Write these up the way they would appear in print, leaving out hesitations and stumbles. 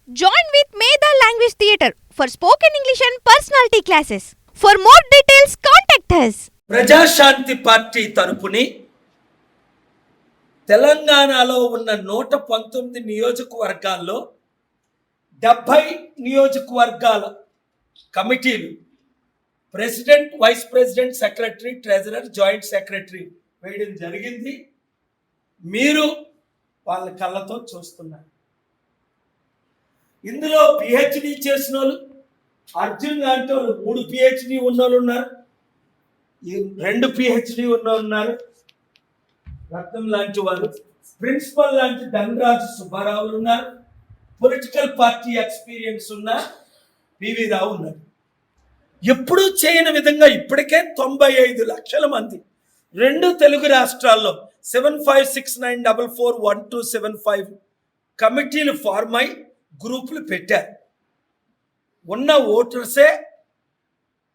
Join with Medha Language Theatre for spoken English and personality classes. For more details, contact us. Prajashanti party తరపుని తెలంగాణలో ఉన్న 119 నియోజకవర్గాల్లో 70 నియోజకవర్గాల కమిటీలు president, vice president, secretary, treasurer, joint secretary వేయడం జరిగింది. మీరు వాళ్ళ కళ్ళతో చూస్తున్నారు. ఇందులో పిహెచ్డి చేసిన వాళ్ళు, అర్జున్ లాంటి వాళ్ళు 3 పిహెచ్డి ఉన్న వాళ్ళు ఉన్నారు, 2 పిహెచ్డి ఉన్న ఉన్నారు, రత్నం లాంటి వారు, ప్రిన్సిపల్ లాంటి ధనరాజు సుబ్బారావు ఉన్నారు, పొలిటికల్ పార్టీ ఎక్స్పీరియన్స్ ఉన్న పివి రావు ఉన్నారు. ఎప్పుడూ చేయని విధంగా ఇప్పటికే 95 లక్షల మంది 2 తెలుగు రాష్ట్రాల్లో 7569441275 కమిటీలు ఫార్మ్ అయి గ్రూపులు పెట్టారు. ఉన్న ఓటర్సే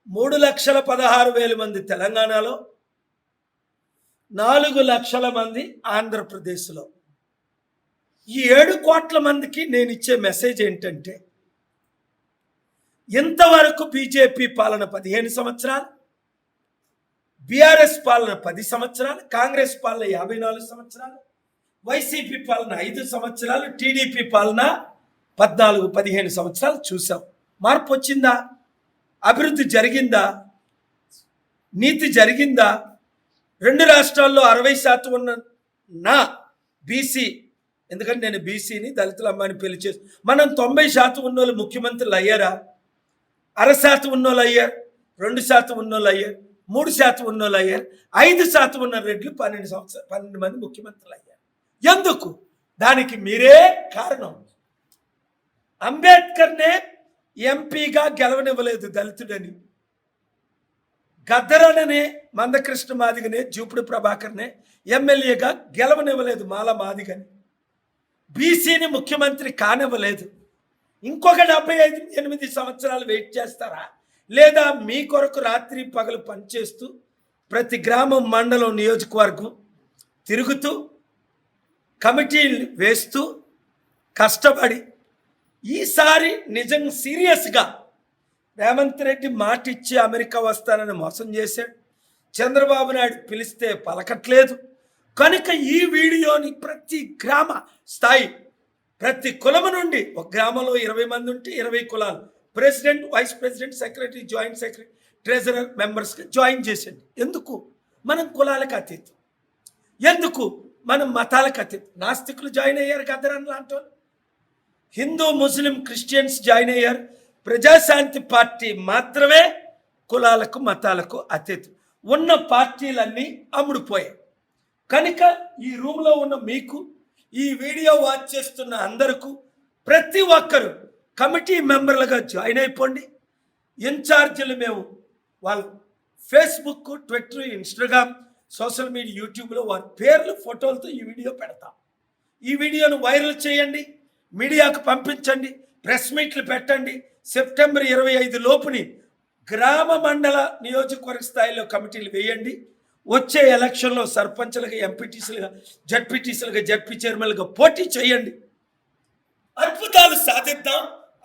3,16,000 మంది తెలంగాణలో, 4 లక్షల మంది ఆంధ్రప్రదేశ్లో. ఈ 7 కోట్ల మందికి నేను ఇచ్చే మెసేజ్ ఏంటంటే, ఇంతవరకు బీజేపీ పాలన 15 సంవత్సరాలు, బీఆర్ఎస్ పాలన 10 సంవత్సరాలు, కాంగ్రెస్ పాలన 54 సంవత్సరాలు, వైసీపీ పాలన 5 సంవత్సరాలు, టీడీపీ పాలన 14-15 సంవత్సరాలు చూసాం. మార్పు వచ్చిందా? అభివృద్ధి జరిగిందా? నీతి జరిగిందా? 2 రాష్ట్రాల్లో 60% ఉన్న నా బీసీ, ఎందుకంటే నేను బీసీని, దళితుల అమ్మాయిని పెళ్లి చేసి, మనం 90% ఉన్నోళ్ళు ముఖ్యమంత్రులు అయ్యారా? 1/2% ఉన్నోళ్ళు అయ్యారు, 2% ఉన్నోళ్ళు అయ్యారు, 3% ఉన్నోళ్ళు అయ్యారు, 5% ఉన్న రెడ్లు 12 మంది ముఖ్యమంత్రులు అయ్యారు. ఎందుకు? దానికి మీరే కారణం. అంబేద్కర్నే ఎంపీగా గెలవనివ్వలేదు దళితుడని, గద్దరనే, మందకృష్ణ మాదిగనే, జూపుడు ప్రభాకర్నే ఎమ్మెల్యేగా గెలవనివ్వలేదు మాల మాదిగని, బీసీని ముఖ్యమంత్రి కానివ్వలేదు. ఇంకొక 75-8 సంవత్సరాలు వెయిట్ చేస్తారా? లేదా మీ కొరకు రాత్రి పగలు పనిచేస్తూ ప్రతి గ్రామం, మండలం, నియోజకవర్గం తిరుగుతూ కమిటీలు వేస్తూ కష్టపడి ఈసారి నిజంగా సీరియస్గా రేవంత్ రెడ్డి మాట ఇచ్చి అమెరికా వస్తానని మోసం చేశాడు. చంద్రబాబు నాయుడు పిలిస్తే పలకట్లేదు. కనుక ఈ వీడియోని ప్రతి గ్రామ స్థాయి, ప్రతి కులము నుండి, ఒక గ్రామంలో 20 మంది ఉంటే 20 కులాలు, president, vice president, secretary, joint secretary, treasurer మెంబర్స్గా జాయిన్ చేసేయండి. ఎందుకు? మనం కులాలకు అతీతం. ఎందుకు? మనం మతాలకు అతీతం. నాస్తికులు జాయిన్ అయ్యారు, గద్దరన్ లాంటి వాళ్ళు. హిందూ, ముస్లిం, క్రిస్టియన్స్ జాయిన్ అయ్యారు. ప్రజాశాంతి పార్టీ మాత్రమే కులాలకు, మతాలకు అతీతం. ఉన్న పార్టీలన్నీ అమ్ముడుపోయాయి. కనుక ఈ రూమ్లో ఉన్న మీకు, ఈ వీడియో వాచ్ చేస్తున్న అందరికీ, ప్రతి ఒక్కరు కమిటీ మెంబర్లుగా జాయిన్ అయిపోండి. ఇన్ఛార్జీలు మేము వాళ్ళు Facebook, Twitter, Instagram, social media, యూట్యూబ్లో వారి పేర్లు, ఫోటోలతో ఈ వీడియో పెడతాం. ఈ వీడియోను వైరల్ చేయండి, మీడియాకు పంపించండి, ప్రెస్ మీట్లు పెట్టండి. సెప్టెంబర్ 25 లోపుని గ్రామ, మండల, నియోజకవర్గ స్థాయిలో కమిటీలు వేయండి. వచ్చే ఎలక్షన్లో సర్పంచ్లుగా, ఎంపీటీసీలుగా, జడ్పీటీసీలుగా, జడ్పీ చైర్మన్లుగా పోటీ చేయండి. అద్భుతాలు సాధిద్దాం.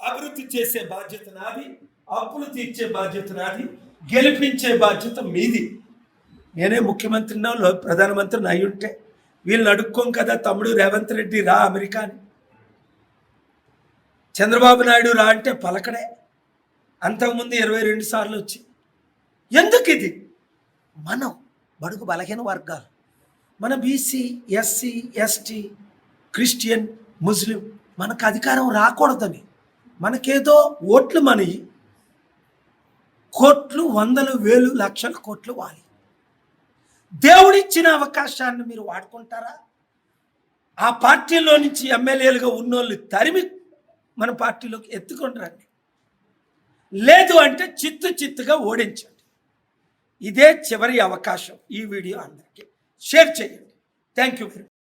అభివృద్ధి చేసే బాధ్యత నాది, అప్పులు తీర్చే బాధ్యత నాది, గెలిపించే బాధ్యత మీది. నేనే ముఖ్యమంత్రినో ప్రధానమంత్రిని అయి ఉంటే వీళ్ళని అడుక్కోం కదా, తమ్ముడు రేవంత్ రెడ్డి రా అమెరికా అని. చంద్రబాబు నాయుడు రా అంటే పలకడే. అంతకుముందు 22 సార్లు వచ్చి. ఎందుకు ఇది? మనం బడుగు బలహీన వర్గాలు, మన బీసీ, ఎస్సీ, ఎస్టీ, క్రిస్టియన్, ముస్లిం, మనకు అధికారం రాకూడదని, మనకేదో ఓట్లు మనవి, కోట్లు, వందలు, వేలు, లక్షల కోట్లు వాలి. దేవుడిచ్చిన అవకాశాన్ని మీరు వాడుకుంటారా? ఆ పార్టీలో నుంచి ఎమ్మెల్యేలుగా ఉన్నోళ్ళు తరిమి మన పార్టీలోకి ఎత్తుకొని రండి. లేదు అంటే చిత్తుగా ఓడించండి. ఇదే చివరి అవకాశం. ఈ వీడియో అందరికీ షేర్ చేయండి. Thank you very much.